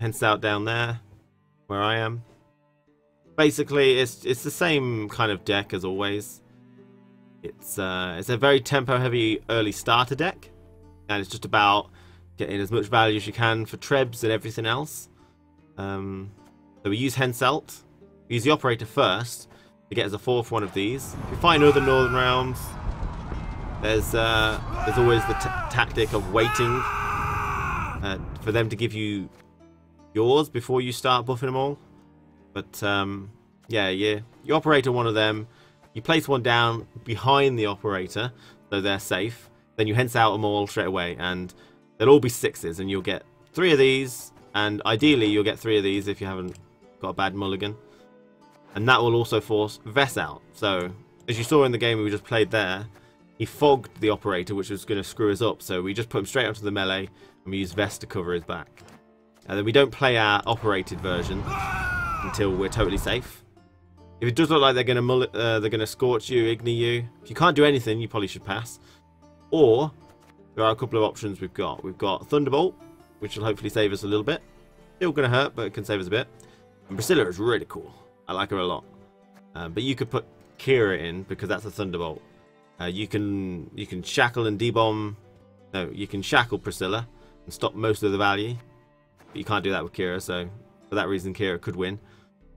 Hence out down there, where I am. Basically, it's the same kind of deck as always. It's a very tempo-heavy early starter deck, and it's just about getting as much value as you can for trebs and everything else. So we use Henselt. We use the operator first to get as a fourth one of these. If you find other Northern Realms, there's always the tactic of waiting for them to give you yours before you start buffing them all. But yeah, you operator one of them. You place one down behind the operator, so they're safe. Then you hence out them all straight away, and they'll all be 6s, and you'll get 3 of these. And ideally, you'll get 3 of these if you haven't got a bad mulligan. And that will also force Vess out. So, as you saw in the game we just played there, he fogged the operator, which was going to screw us up. So we just put him straight onto the melee, and we use Vess to cover his back. And then we don't play our operated version until we're totally safe. If it does look like they're going to scorch you, igni you, if you can't do anything, you probably should pass. Or there are a couple of options we've got. We've got Thunderbolt, which will hopefully save us a little bit. Still going to hurt, but it can save us a bit. And Priscilla is really cool. I like her a lot. But you could put Kira in because that's a Thunderbolt. You can shackle and debomb. No, you can shackle Priscilla and stop most of the value. But you can't do that with Kira, so for that reason Kira could win.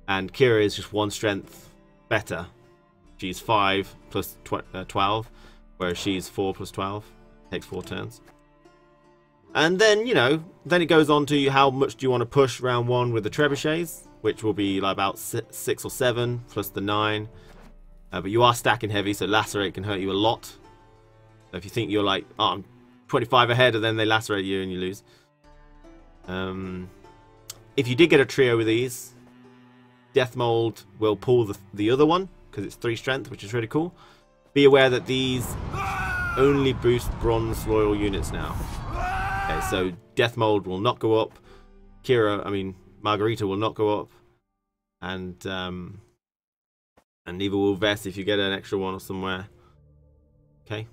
And Kira is just 1 strength better. She's 5 plus 12, whereas she's 4 plus 12. Takes 4 turns. And then, you know, then it goes on to how much do you want to push round 1 with the trebuchets, which will be like about 6 or 7 plus the 9. But you are stacking heavy, so lacerate can hurt you a lot. So if you think you're like, oh, I'm 25 ahead, and then they lacerate you and you lose. If you did get a trio with these, Death Mold will pull the other one because it's 3 strength, which is really cool. Be aware that these only boost bronze loyal units now. Okay, so Death Mold will not go up. Margarita will not go up, and neither will Vess if you get an extra one or somewhere. Okay,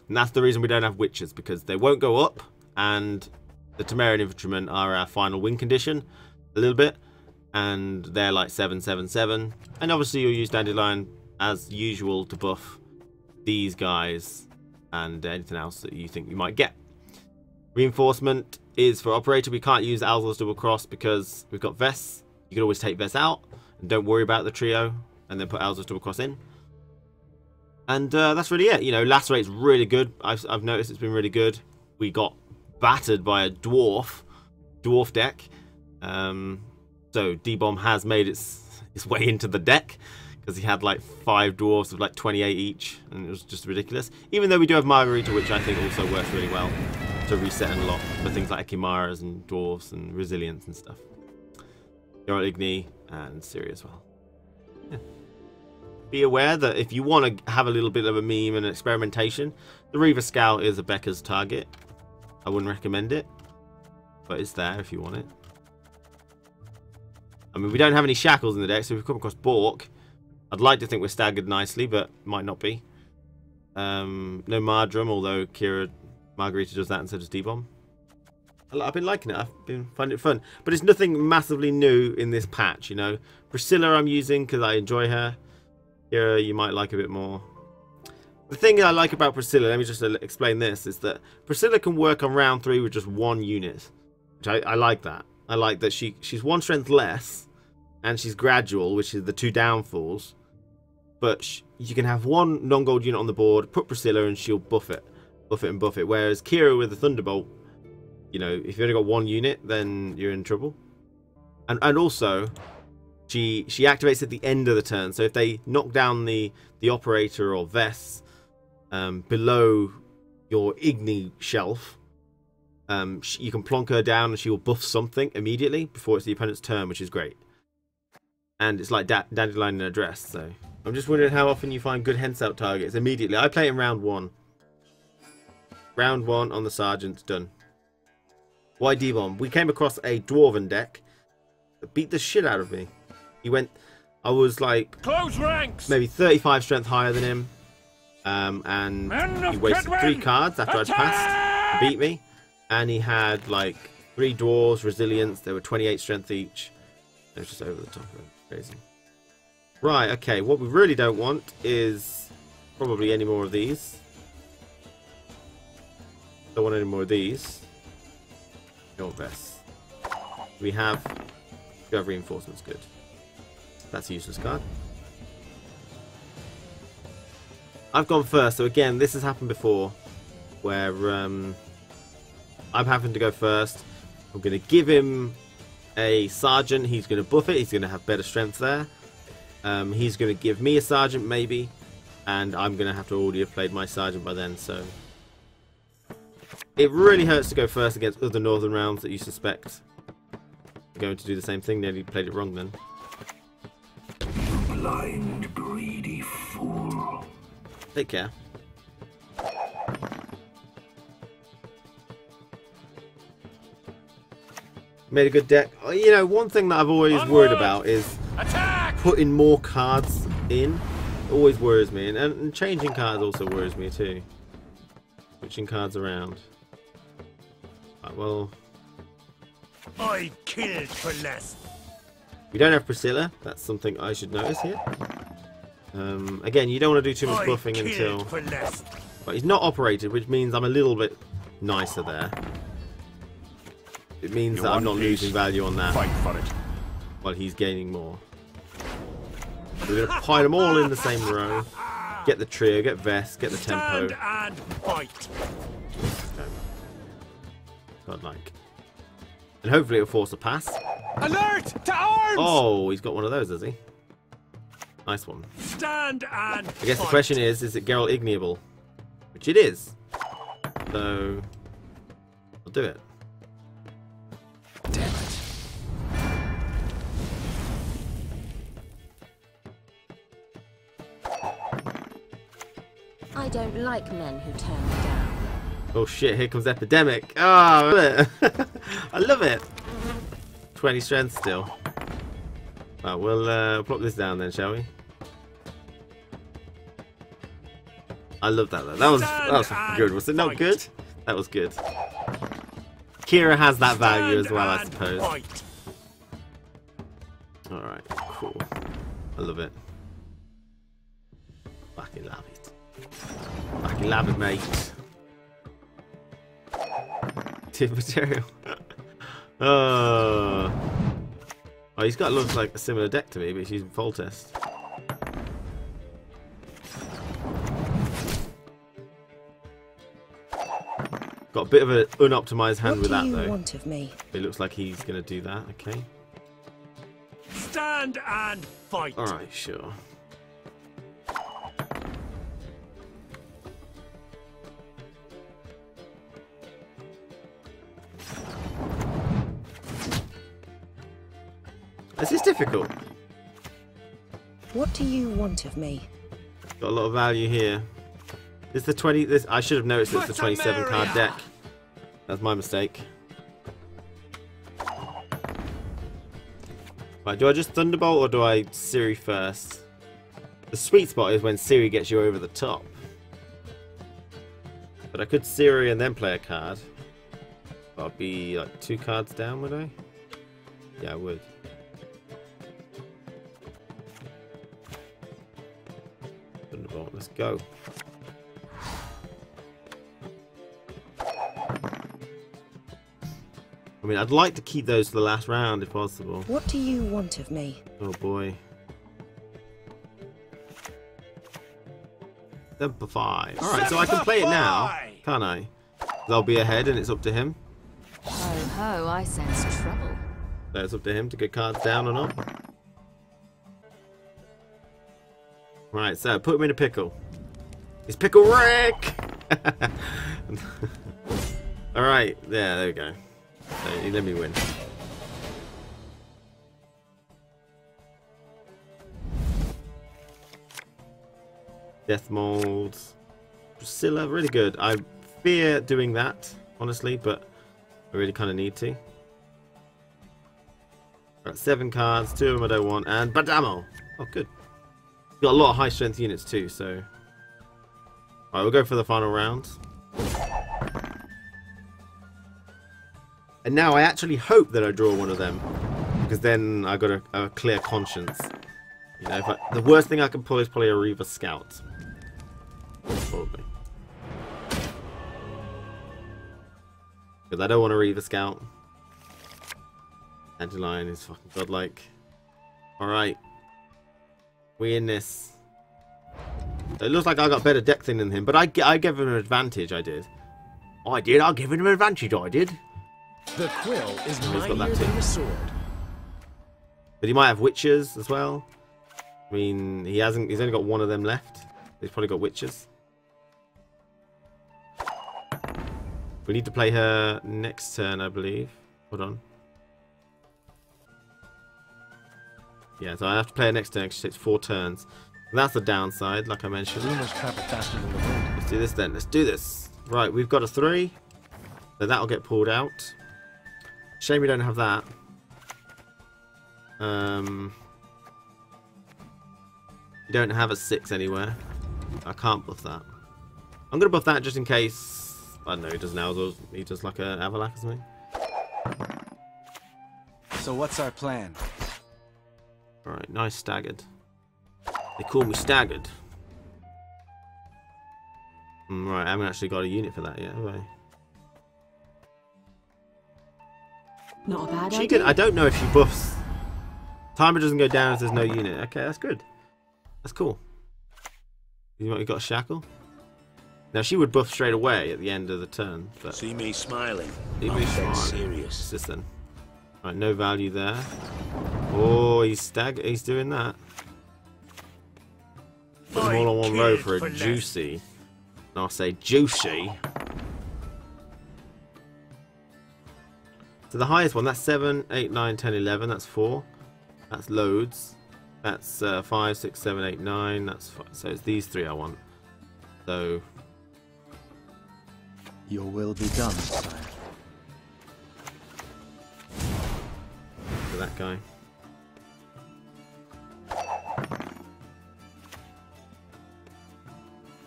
and that's the reason we don't have witches, because they won't go up, and the Temerian infantrymen are our final win condition a little bit. And they're like 7, 7, 7. And obviously you'll use Dandelion as usual to buff these guys and anything else that you think you might get. Reinforcement is for operator. We can't use Alzor's double cross because we've got Vess. You can always take Vess out and don't worry about the trio, and then put Alzor's double cross in. And that's really it. You know, Lacerate's really good. I've noticed it's been really good. We got battered by a dwarf deck. So D-Bomb has made its way into the deck, because he had like 5 dwarves of like 28 each, and it was just ridiculous. Even though we do have Margarita, which I think also works really well to reset and lock for things like Ekimaras and dwarves and resilience and stuff. You're Igni and Siri as well. Yeah. Be aware that if you want to have a little bit of a meme and experimentation, the Reaver Scout is a Becca's target. I wouldn't recommend it, but it's there if you want it. I mean, we don't have any shackles in the deck, so if we come across Bork, I'd like to think we're staggered nicely, but might not be. No Mardrum, although Margarita does that instead of D-Bomb. I've been liking it. I've been finding it fun. But it's nothing massively new in this patch, you know. Priscilla I'm using because I enjoy her. Kira, you might like a bit more. The thing I like about Priscilla, let me just explain this, is that Priscilla can work on round 3 with just 1 unit. Which I like that. I like that she's 1 strength less, and she's gradual, which is the 2 downfalls. But you can have 1 non-gold unit on the board, put Priscilla, and she'll buff it. Buff it and buff it. Whereas Kira with the Thunderbolt, you know, if you've only got 1 unit, then you're in trouble. And also, she activates at the end of the turn. So if they knock down the operator or Vess below your Igni shelf, you can plonk her down and she will buff something immediately before it's the opponent's turn, which is great. And it's like Dandelion in a dress. So I'm just wondering how often you find good Henselt targets immediately. I play in round 1. Round 1 on the Sergeant, done. Why D-Bomb? We came across a Dwarven deck that beat the shit out of me. I was like, close ranks, maybe 35 strength higher than him. And he wasted 3 cards after I'd passed to beat me. And he had like 3 dwarves, resilience. They were 28 strength each. They're just over the top of it. Crazy. Right, okay. What we really don't want is probably any more of these. Don't want any more of these. No vests. We have reinforcements. Good. That's a useless card. I've gone first, so again, this has happened before, where I'm having to go first. I'm going to give him a sergeant. He's going to buff it. He's going to have better strength there. He's going to give me a sergeant, maybe, and I'm going to have to already have played my sergeant by then, so it really hurts to go first against other northern rounds that you suspect are going to do the same thing. Nearly played it wrong then. You blind, greedy fool. Take care. Made a good deck. You know, one thing that I've always worried about is putting more cards in. It always worries me. And changing cards also worries me too. Switching cards around. Right, well, I killed for less. we don't have Priscilla. That's something I should notice here. Again, you don't want to do too much buffing until... But he's not operated, which means I'm a little bit nicer there. It means that I'm not losing value on that. Fight for it. While he's gaining more. We're going to pile them all in the same row. Get the trio, get Vest, get the tempo. Stand and fight. Godlike. And hopefully it'll force a pass. Alert to arms! Oh, he's got one of those, has he? Nice one. Stand and I guess the question is it Geralt igniable? Which it is. So, I'll do it. Damn it. I don't like men who turn me down. Oh shit, here comes Epidemic. Oh, I love it. I love it. 20 strength still. Right, we'll plop this down then, shall we? I love that though. That was good. Was it not good? That was good. Kira has that value as well, I suppose. Alright, cool. I love it. Fucking love it. Fucking love it, mate. Tip material. Oh, he's got looks like a similar deck to me, but he's using Foltest. Got a bit of an unoptimized hand with that, though. What do you want of me? It looks like he's going to do that. Okay. Stand and fight. All right, sure. This is difficult. What do you want of me? Got a lot of value here. This is the 20. This I should have noticed. It's the 27 card deck. That's my mistake. Right, do I just Thunderbolt or do I Ciri first? The sweet spot is when Ciri gets you over the top. But I could Ciri and then play a card. But I'd be like 2 cards down, would I? Yeah, I would. Thunderbolt, let's go. I mean, I'd like to keep those to the last round if possible. What do you want of me? Oh boy. 7 for 5. Alright, so I can play it now, can't I? I'll be ahead and it's up to him. Ho ho, I sense trouble. So it's up to him to get cards down or not. Right, so put him in a pickle. It's Pickle Rick! Alright, yeah, there we go. So, let me win. Death Molds. Priscilla, really good. I fear doing that, honestly, but I really kind of need to. Got 7 cards, 2 of them I don't want, and Badamo! Oh, good. Got a lot of high strength units too, so... Alright, we'll go for the final round. And now I actually hope that I draw one of them, because then I got a clear conscience. You know, the worst thing I can pull is probably a Reaver Scout. Probably. Because I don't want a Reaver Scout. Dandelion is fucking godlike. Alright. We in this. It looks like I got better deck than him, but I gave him an advantage, I did. I did, I'll give him an advantage, I did. The quill is He's got that mightier too. than the sword. But he might have witches as well. I mean, he's only got one of them left. He's probably got witches. We need to play her next turn, I believe. Hold on. Yeah, so I have to play her next turn because she takes 4 turns. And that's the downside, like I mentioned. Rumors travel faster than the wind. Let's do this then. Let's do this. Right, we've got a 3. So that'll get pulled out. Shame we don't have that. You don't have a 6 anywhere. I can't buff that. I'm going to buff that just in case. I don't know, he does now. He does like a Avalak or something. So what's our plan? Alright, nice staggered. They call me staggered. Right, I haven't actually got a unit for that yet, have I? Not a bad She idea. could, I don't know if she buffs. Timer doesn't go down if there's no unit. Okay, that's good. That's cool. You got a shackle? Now she would buff straight away at the end of the turn, but See me smiling. Leave I'm me dead smiling. serious. What's this then? Right, no value there. Oh, he's doing that. Put them all on one row for a juicy. And I'll say juicy. So the highest one, that's 7, 8, 9, 10, 11. That's 4. That's loads. That's 5, 6, 7, 8, 9. That's 5. So it's these 3 I want. So Your will be done, sire. for that guy.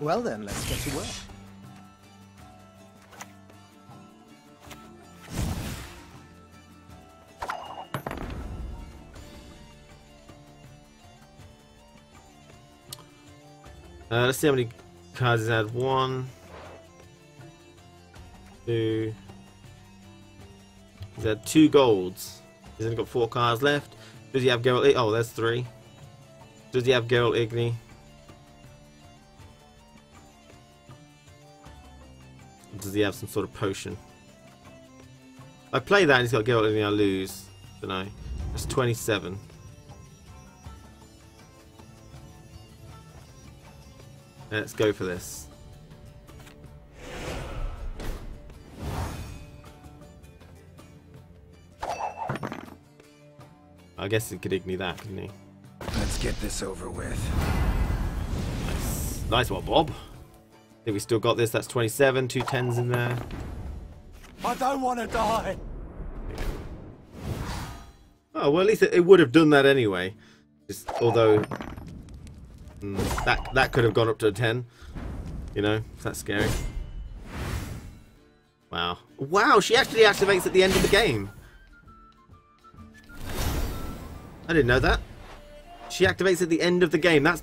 Well then, let's get to work. Let's see how many cards he's had. 1, 2. He's had 2 golds. He's only got 4 cards left. Does he have Geralt? Oh, there's 3. Does he have Geralt Igni? Does he have some sort of potion? I play that and he's got Geralt Igni, I lose. Don't I? That's 27. Let's go for this. I guess he could Igni that, couldn't he? Let's get this over with. Nice. Nice one, Bob. I think we still got this. That's 27. 2 10s in there. I don't want to die. Oh, well, at least it would have done that anyway. Just, although that could have gone up to a 10. You know, that's scary. Wow. Wow, she actually activates at the end of the game. I didn't know that. She activates at the end of the game. That's...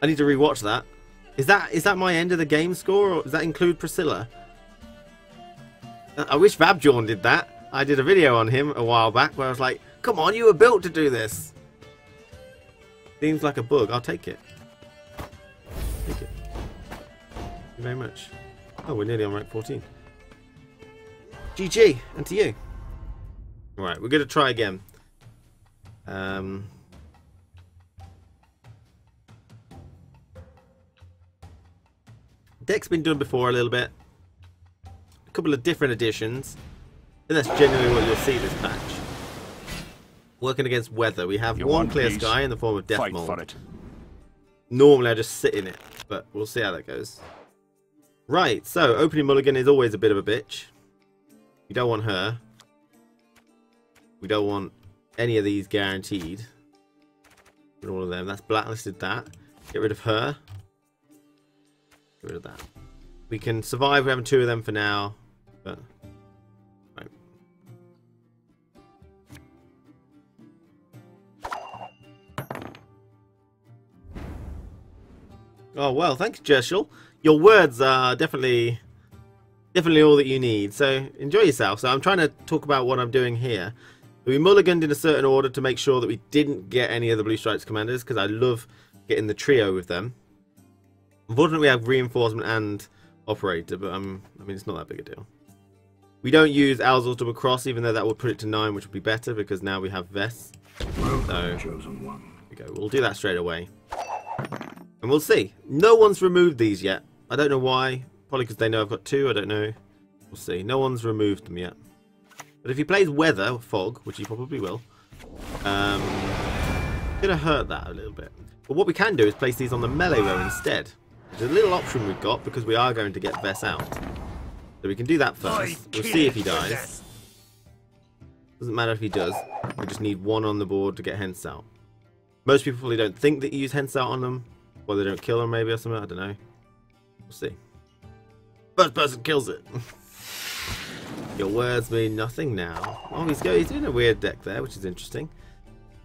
I need to rewatch that. Is that my end of the game score, or does that include Priscilla? I wish Vabjorn did that. I did a video on him a while back where I was like, come on, you were built to do this. Seems like a bug. I'll take it. Take it. Thank you very much. Oh, we're nearly on rank 14. GG, and to you. Right, we're going to try again. Deck's been done before a little bit. A couple of different additions. And that's generally what you'll see this patch. Working against weather, we have You one want clear peace? sky in the form of death Fight mold. for it. Normally I just sit in it, but we'll see how that goes. Right, so opening mulligan is always a bit of a bitch. We don't want her. We don't want any of these guaranteed. Get all of them. That's blacklisted that. Get rid of her. Get rid of that. We can survive. We're having 2 of them for now. But right. Oh well, thanks, Jershel. Your words are definitely all that you need. So enjoy yourself. So I'm trying to talk about what I'm doing here. We mulliganed in a certain order to make sure that we didn't get any of the Blue Stripes commanders, because I love getting the trio with them. Unfortunately, we have reinforcement and operator, but I mean, it's not that big a deal. We don't use Alzor's double cross, even though that would put it to 9, which would be better because now we have Vess. So Chosen one. here we go. We'll do that straight away, and we'll see. No one's removed these yet. I don't know why. Probably because they know I've got 2. I don't know. We'll see. No one's removed them yet. But if he plays weather or fog, which he probably will, gonna hurt that a little bit. But what we can do is place these on the melee row instead. It's a little option we've got because we are going to get Vess out. So we can do that first. We'll see if he dies. Doesn't matter if he does. We just need 1 on the board to get Hence out. Most people probably don't think that you use Hence out on them. Or they don't kill them maybe or something. I don't know. We'll see. First person kills it. Your words mean nothing now. Oh, he's doing a weird deck there, which is interesting.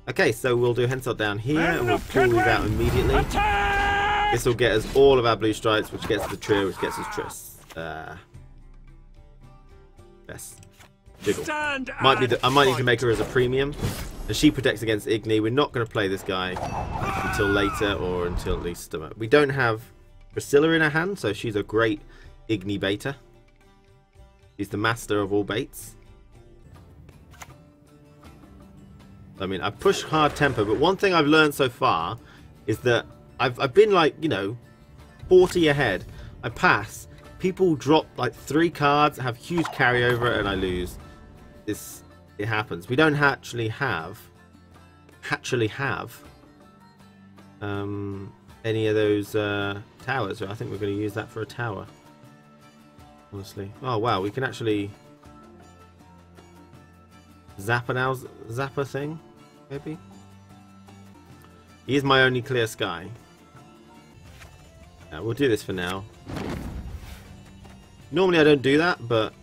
Okay, so we'll do Hence out down here, and we'll pull these out immediately. This will get us all of our blue stripes, which gets the trio, which gets us Triss. Yes. Jiggle. I might need to make her as a premium. And she protects against Igni. We're not going to play this guy until later, or until at least... we don't have Priscilla in her hand, so she's a great Igni baiter. He's the master of all baits. I mean, I push hard tempo, but one thing I've learned so far is that I've been like, you know, 40 ahead. I pass. People drop like 3 cards, have huge carryover, and I lose. It happens. We don't actually have any of those towers. So I think we're going to use that for a tower. Honestly. Oh wow, we can actually zap a thing, maybe. He is my only clear sky. Yeah, we'll do this for now. Normally I don't do that, but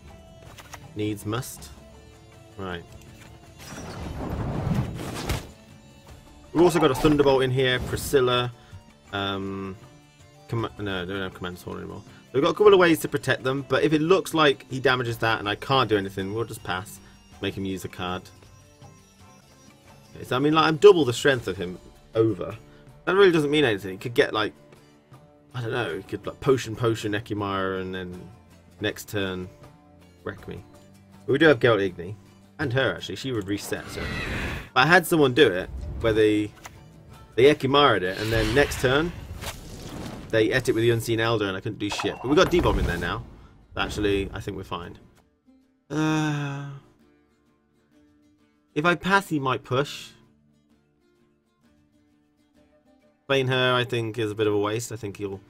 needs must. Right. We've also got a Thunderbolt in here, Priscilla. No, don't have Command Sword anymore. We've got a couple of ways to protect them, but if it looks like he damages that and I can't do anything, we'll just pass. Make him use a card. Okay, so I mean, like, I'm double the strength of him over. That really doesn't mean anything. He could get, like, I don't know, he could, like, potion, Ekimara, and then next turn wreck me. But we do have Geralt Igni. And her, actually. She would reset, so. But I had someone do it, where they Ekima'd it, and then next turn, they ate it with the Unseen Elder, and I couldn't do shit. But we got D-Bomb in there now. Actually, I think we're fine. If I pass, he might push. Playing her, I think, is a bit of a waste. I think he'll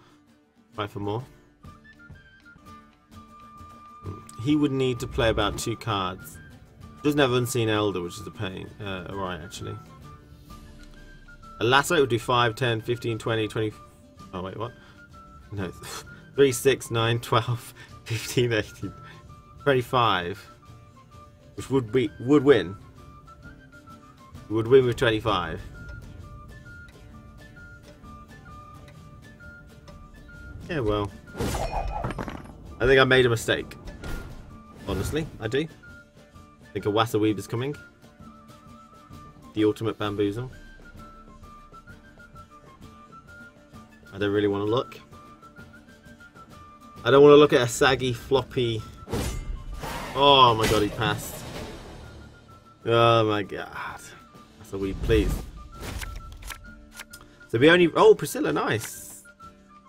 try for more. He would need to play about 2 cards. Doesn't have Unseen Elder, which is a pain. Right, actually. A lasso would do 5, 10, 15, 20, 20... Oh, wait, what? No. 3, 6, 9, 12, 15, 18, 25. Which would win. Would win with 25. Yeah, well. I think I made a mistake. Honestly, I do. I think a Wassa Weave is coming. The ultimate bamboozle. I don't really want to look. I don't want to look at a saggy, floppy... Oh my god, he passed. Oh my god. Wassa Weave, please. So we only... Oh, Priscilla, nice.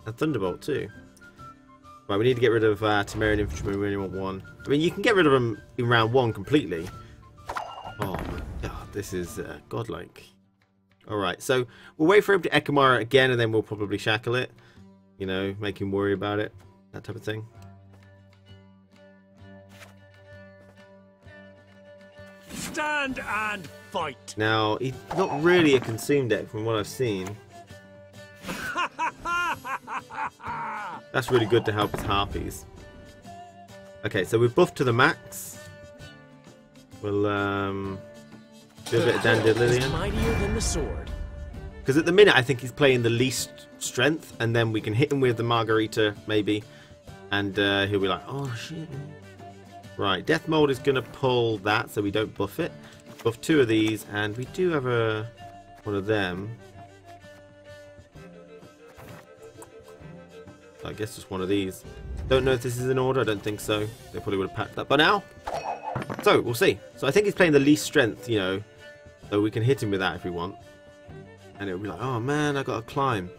A Thunderbolt too. Right, we need to get rid of Temerian Infantryman. We only want 1. I mean, you can get rid of them in round 1 completely. Oh my god, this is godlike. Alright, so we'll wait for him to Ekimara again, and then we'll probably shackle it. You know, make him worry about it. That type of thing. Stand and fight! Now, he's not really a consume deck from what I've seen. That's really good to help his harpies. Okay, so we've buffed to the max. We'll do a bit of dandelion. Mightier than the sword. Because at the minute I think he's playing the least strength, and then we can hit him with the margarita maybe, and he'll be like, oh shit. Right, Death Mold is going to pull that so we don't buff it. Buff 2 of these, and we do have one of them. I guess just one of these. Don't know if this is in order, I don't think so. They probably would have packed that by now. So, we'll see. So I think he's playing the least strength, you know, so we can hit him with that if we want. And it'll be like, oh man, I got to climb.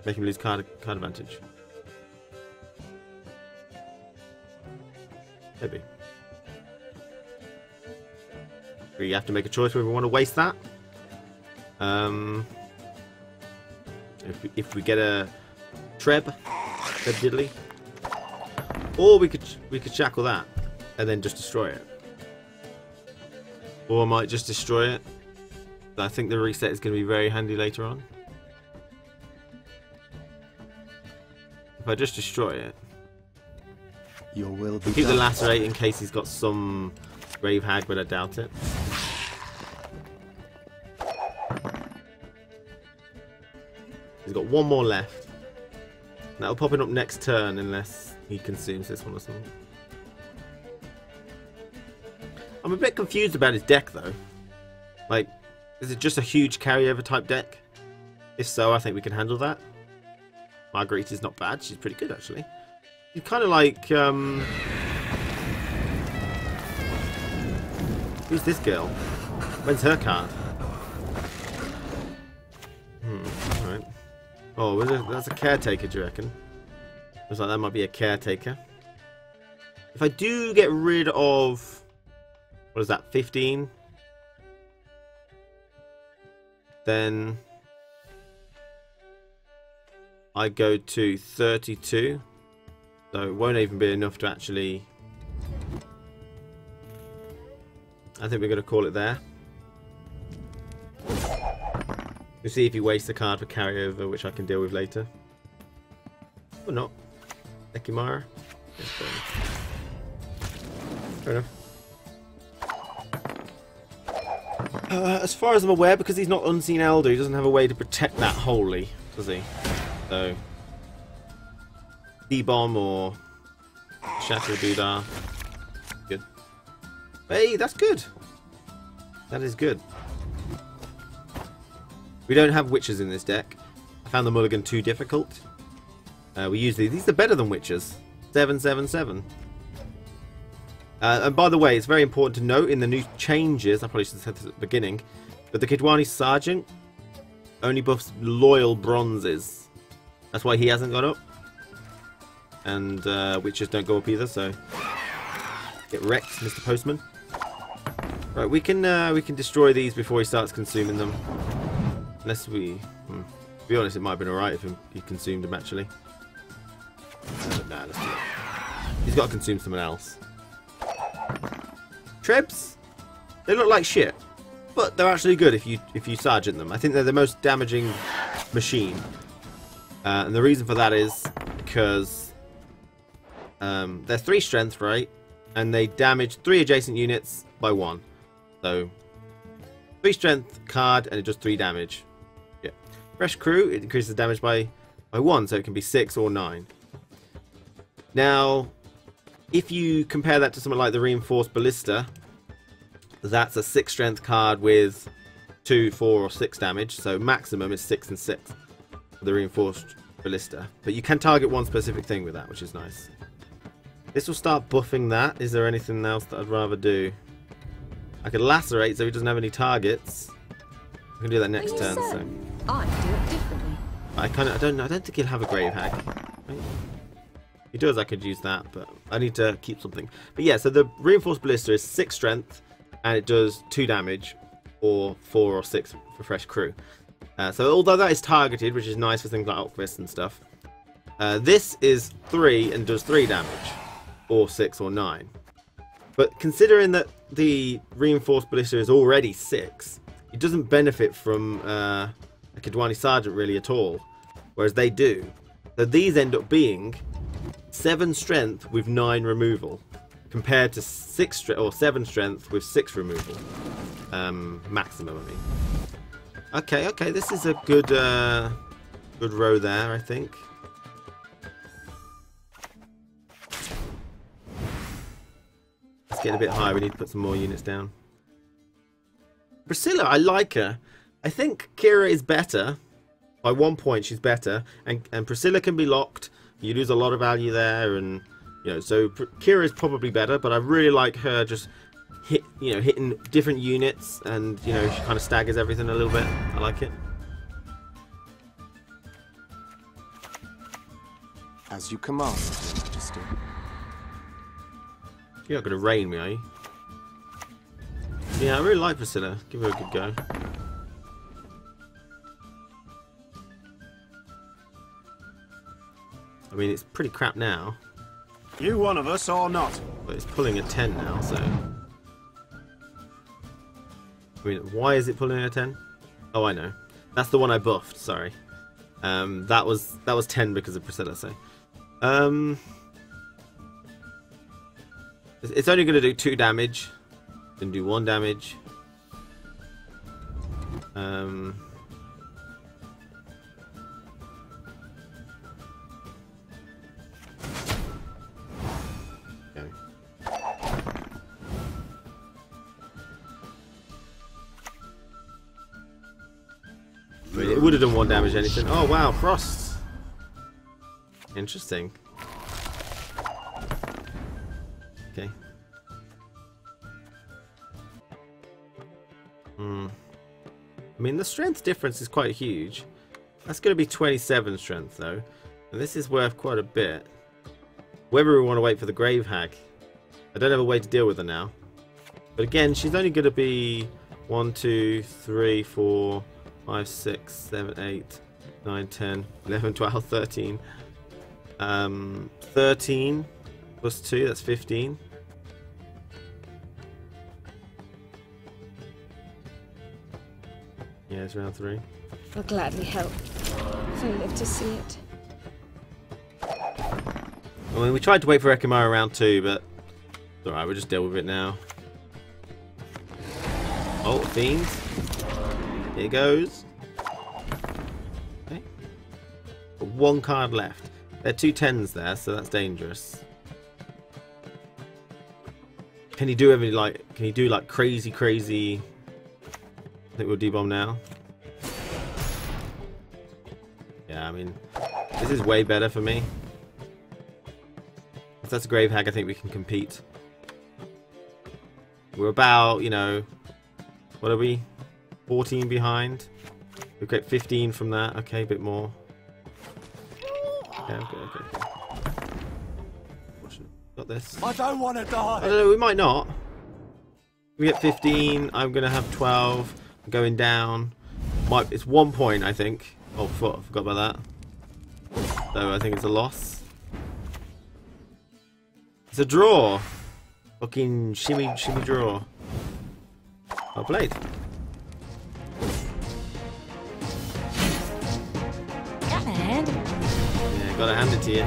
Make him lose card advantage. Maybe. We have to make a choice whether we want to waste that. If we get a Treb diddly, or we could shackle that and then just destroy it, or I might just destroy it. I think the reset is going to be very handy later on. If I just destroy it, Your will be keep the done. lacerate in case he's got some grave hag, but I doubt it. He's got one more left. That'll pop it up next turn unless he consumes this one or something. I'm a bit confused about his deck though. Like, is it just a huge carryover type deck? If so, I think we can handle that. Margarita's not bad. She's pretty good actually. She's kind of like who's this girl? When's her card? Alright. Oh, that's a caretaker, do you reckon? Looks like that might be a caretaker. If I do get rid of... what is that, 15? Then... I go to 32. So it won't even be enough to actually... I think we're going to call it there. We'll see if he wastes a card for carryover, which I can deal with later. Or not. Ekimara. Yes, fair enough. As far as I'm aware, because he's not Unseen Elder, he doesn't have a way to protect that wholly, does he? So, D-Bomb or Shatter Doodah. Good. Hey, that's good. That is good. We don't have witches in this deck. I found the mulligan too difficult. We use these. These are better than witches. 7/7/7. And by the way, it's very important to note in the new changes, I probably should have said this at the beginning, but the Kidwani Sergeant only buffs loyal bronzes. That's why he hasn't gone up. And witches don't go up either, so get wrecked, Mr. Postman. Right, we can destroy these before he starts consuming them. Unless we... to be honest, it might have been alright if he consumed them, actually. Nah, let's do it. He's got to consume someone else. Trebs? They look like shit. But they're actually good if you sergeant them. I think they're the most damaging machine. And the reason for that is because they're 3 strength, right? And they damage 3 adjacent units by 1. So 3 strength card and it does 3 damage. Yeah. Fresh crew, it increases the damage by 1, so it can be 6 or 9. Now, if you compare that to something like the Reinforced Ballista, that's a 6 strength card with 2, 4 or 6 damage, so maximum is 6 and 6 for the Reinforced Ballista. But you can target one specific thing with that, which is nice. This will start buffing that. Is there anything else that I'd rather do? I could lacerate so he doesn't have any targets. I can do that next turn. So I do it differently. I don't think he'll have a grave hag. Right? If he does, I could use that, but I need to keep something. But yeah, so the Reinforced Ballista is 6 strength and it does 2 damage, or 4 or 6 for fresh crew. So although that is targeted, which is nice for things like Alchemist and stuff, this is 3 and does 3 damage, or 6 or 9. But considering that the Reinforced Ballista is already 6, it doesn't benefit from a Kidwani Sergeant really at all, whereas they do. So these end up being 7 strength with 9 removal. compared to 6 or 7 strength with 6 removal. Maximum, I mean. Okay, okay, this is a good good row there, I think. Let's get a bit higher. We need to put some more units down. Priscilla, I like her. I think Kira is better. By 1 point, she's better, and Priscilla can be locked. You lose a lot of value there, and you know, so Kira is probably better. But I really like her just hitting different units, and you know, she kind of staggers everything a little bit. I like it. As you command, Your Majesty. You're not going to rain me, are you? Yeah, I really like Priscilla. Give her a good go. I mean, it's pretty crap now. You one of us or not? But it's pulling a 10 now, so... I mean, why is it pulling a 10? Oh, I know. That's the one I buffed, sorry. That was 10 because of Priscilla, so... It's only going to do 2 damage. It's going to do 1 damage. Okay. I mean, it would have done 1 damage anything. Oh wow, frost. Interesting. Okay. I mean, the strength difference is quite huge. That's going to be 27 strength, though. And this is worth quite a bit. Whether we want to wait for the Grave Hag. I don't have a way to deal with her now. But again, she's only going to be 1, 2, 3, 4, 5, 6, 7, 8, 9, 10, 11, 12, 13. 13 plus 2, that's 15. Yeah, it's round 3. I'll gladly help if I live to see it. I mean, we tried to wait for Ekimara round 2, but it's alright, we'll just deal with it now. Oh, Fiends. Here goes. Okay. Got 1 card left. There are 2 10s there, so that's dangerous. Can you do every can you do like crazy? I think we'll debomb now. Yeah, I mean, this is way better for me. If that's a Grave Hag, I think we can compete. We're about, you know, what are we? 14 behind. We've got 15 from that. Okay, a bit more. Okay. Got this. I don't want to die. I don't know, we might not. We get 15. I'm going to have 12. I'm going down. It's 1 point, I think. Oh, I forgot about that. So I think it's a loss. It's a draw. Fucking shimmy draw. Well played. Got a hand. Yeah, gotta hand it to you.